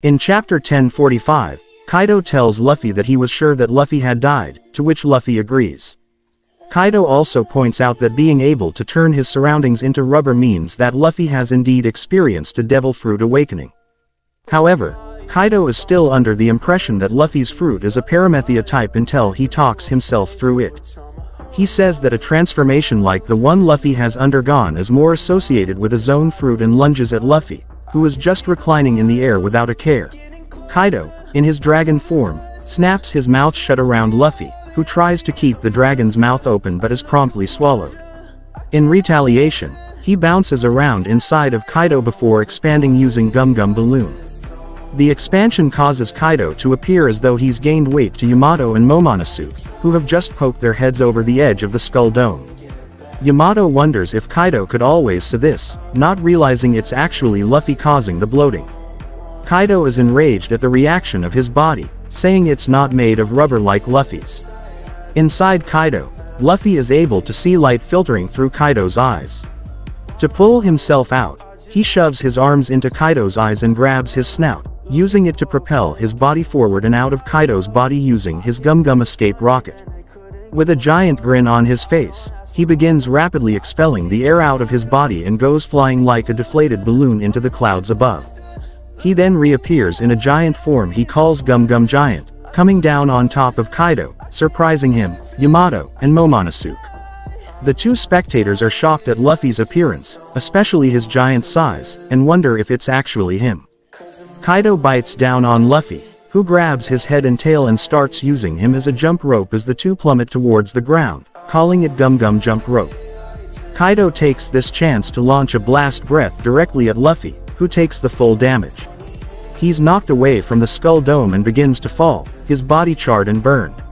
In chapter 1045, Kaido tells Luffy that he was sure that Luffy had died, to which Luffy agrees. Kaido also points out that being able to turn his surroundings into rubber means that Luffy has indeed experienced a devil fruit awakening. However, Kaido is still under the impression that Luffy's fruit is a Paramethia type until he talks himself through it. He says that a transformation like the one Luffy has undergone is more associated with a zone fruit and lunges at Luffy, who is just reclining in the air without a care. Kaido, in his dragon form, snaps his mouth shut around Luffy, who tries to keep the dragon's mouth open but is promptly swallowed. In retaliation, he bounces around inside of Kaido before expanding using Gum Gum Balloon. The expansion causes Kaido to appear as though he's gained weight to Yamato and Momonosuke, who have just poked their heads over the edge of the skull dome. Yamato wonders if Kaido could always see this, not realizing it's actually Luffy causing the bloating. Kaido is enraged at the reaction of his body, saying it's not made of rubber like Luffy's. Inside Kaido, Luffy is able to see light filtering through Kaido's eyes. To pull himself out, he shoves his arms into Kaido's eyes and grabs his snout, using it to propel his body forward and out of Kaido's body using his Gum Gum escape rocket. With a giant grin on his face, he begins rapidly expelling the air out of his body and goes flying like a deflated balloon into the clouds above. He then reappears in a giant form he calls Gum Gum Giant, coming down on top of Kaido, surprising him, Yamato, and Momonosuke. The two spectators are shocked at Luffy's appearance, especially his giant size, and wonder if it's actually him. Kaido bites down on Luffy, who grabs his head and tail and starts using him as a jump rope as the two plummet towards the ground, calling it Gum Gum Jump Rope. Kaido takes this chance to launch a blast breath directly at Luffy, who takes the full damage. He's knocked away from the skull dome and begins to fall, his body charred and burned.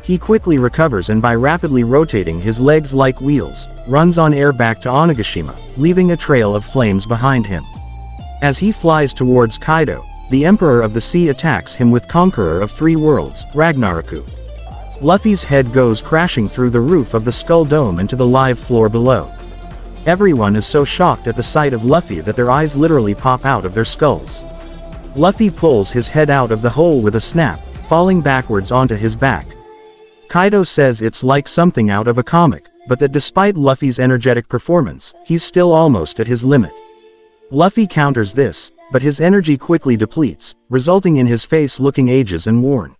He quickly recovers and by rapidly rotating his legs like wheels, runs on air back to Onigashima, leaving a trail of flames behind him. As he flies towards Kaido, the Emperor of the Sea attacks him with Conqueror of Three Worlds, Ragnarok. Luffy's head goes crashing through the roof of the skull dome into the live floor below. Everyone is so shocked at the sight of Luffy that their eyes literally pop out of their skulls. Luffy pulls his head out of the hole with a snap, falling backwards onto his back. Kaido says it's like something out of a comic, but that despite Luffy's energetic performance, he's still almost at his limit. Luffy counters this, but his energy quickly depletes, resulting in his face looking ages and worn.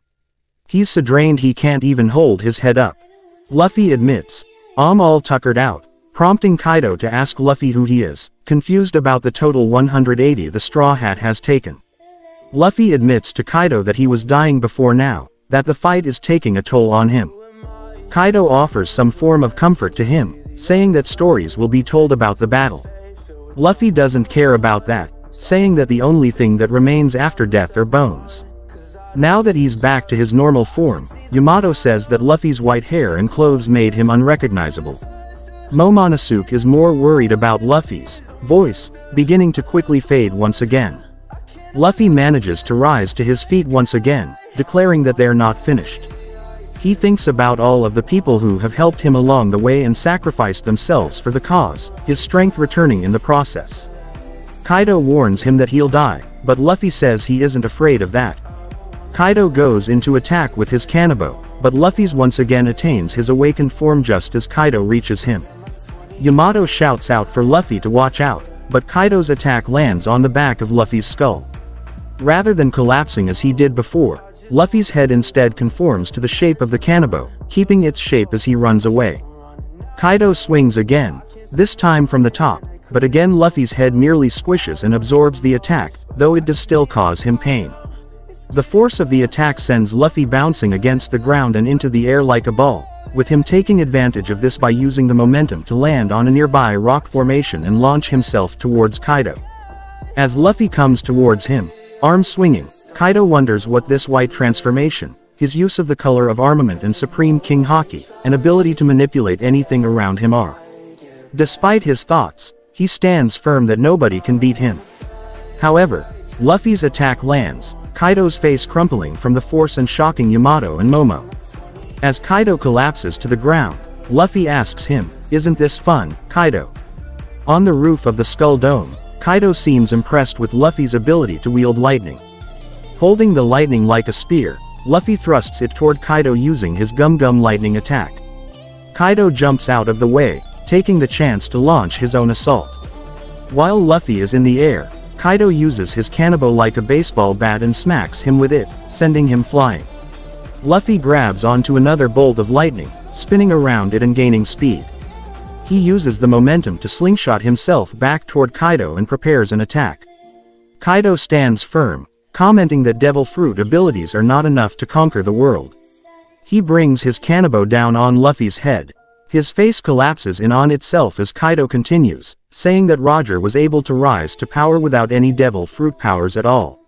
He's so drained he can't even hold his head up. Luffy admits, "I'm all tuckered out," prompting Kaido to ask Luffy who he is, confused about the total 180 the Straw Hat has taken. Luffy admits to Kaido that he was dying before now, that the fight is taking a toll on him. Kaido offers some form of comfort to him, saying that stories will be told about the battle. Luffy doesn't care about that, saying that the only thing that remains after death are bones. Now that he's back to his normal form, Yamato says that Luffy's white hair and clothes made him unrecognizable. Momonosuke is more worried about Luffy's voice, beginning to quickly fade once again. Luffy manages to rise to his feet once again, declaring that they're not finished. He thinks about all of the people who have helped him along the way and sacrificed themselves for the cause, his strength returning in the process. Kaido warns him that he'll die, but Luffy says he isn't afraid of that. Kaido goes into attack with his Kanabo, but Luffy's once again attains his awakened form just as Kaido reaches him. Yamato shouts out for Luffy to watch out, but Kaido's attack lands on the back of Luffy's skull. Rather than collapsing as he did before, Luffy's head instead conforms to the shape of the Kanabo, keeping its shape as he runs away. Kaido swings again, this time from the top, but again Luffy's head merely squishes and absorbs the attack, though it does still cause him pain. The force of the attack sends Luffy bouncing against the ground and into the air like a ball, with him taking advantage of this by using the momentum to land on a nearby rock formation and launch himself towards Kaido. As Luffy comes towards him, arms swinging, Kaido wonders what this white transformation, his use of the color of armament and Supreme King Haki, and ability to manipulate anything around him are. Despite his thoughts, he stands firm that nobody can beat him. However, Luffy's attack lands, Kaido's face crumpling from the force and shocking Yamato and Momo. As Kaido collapses to the ground, Luffy asks him, "Isn't this fun, Kaido?" On the roof of the Skull Dome, Kaido seems impressed with Luffy's ability to wield lightning. Holding the lightning like a spear, Luffy thrusts it toward Kaido using his Gum Gum lightning attack. Kaido jumps out of the way, taking the chance to launch his own assault. While Luffy is in the air, Kaido uses his Kanabo like a baseball bat and smacks him with it, sending him flying. Luffy grabs onto another bolt of lightning, spinning around it and gaining speed. He uses the momentum to slingshot himself back toward Kaido and prepares an attack. Kaido stands firm, commenting that devil fruit abilities are not enough to conquer the world. He brings his Kanabo down on Luffy's head. His face collapses in on itself as Kaido continues, saying that Roger was able to rise to power without any devil fruit powers at all.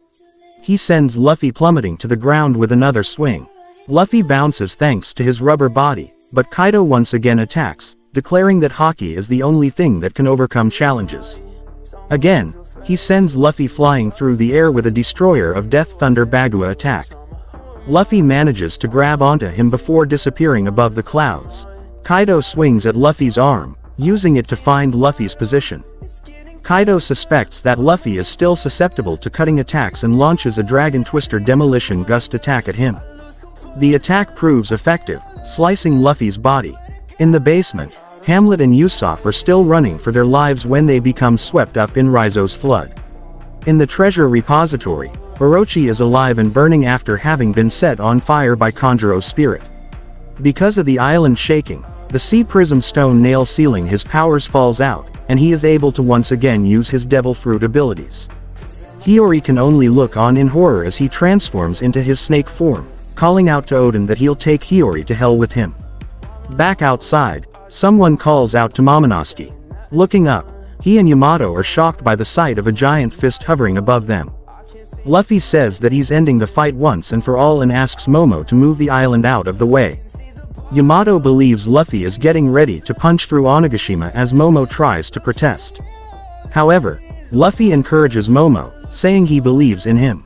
He sends Luffy plummeting to the ground with another swing. Luffy bounces thanks to his rubber body, but Kaido once again attacks, declaring that Haki is the only thing that can overcome challenges. Again, he sends Luffy flying through the air with a Destroyer of Death Thunder Bagua attack. Luffy manages to grab onto him before disappearing above the clouds. Kaido swings at Luffy's arm, using it to find Luffy's position. Kaido suspects that Luffy is still susceptible to cutting attacks and launches a Dragon Twister Demolition Gust attack at him. The attack proves effective, slicing Luffy's body. In the basement, Hamlet and Usopp are still running for their lives when they become swept up in Rizo's flood. In the treasure repository, Orochi is alive and burning after having been set on fire by Kanjuro's spirit. Because of the island shaking, the Sea Prism Stone nail sealing his powers falls out, and he is able to once again use his devil fruit abilities. Hiyori can only look on in horror as he transforms into his snake form, calling out to Oden that he'll take Hiyori to hell with him. Back outside, someone calls out to Momonosuke. Looking up, he and Yamato are shocked by the sight of a giant fist hovering above them. Luffy says that he's ending the fight once and for all and asks Momo to move the island out of the way. Yamato believes Luffy is getting ready to punch through Onigashima as Momo tries to protest. However, Luffy encourages Momo, saying he believes in him.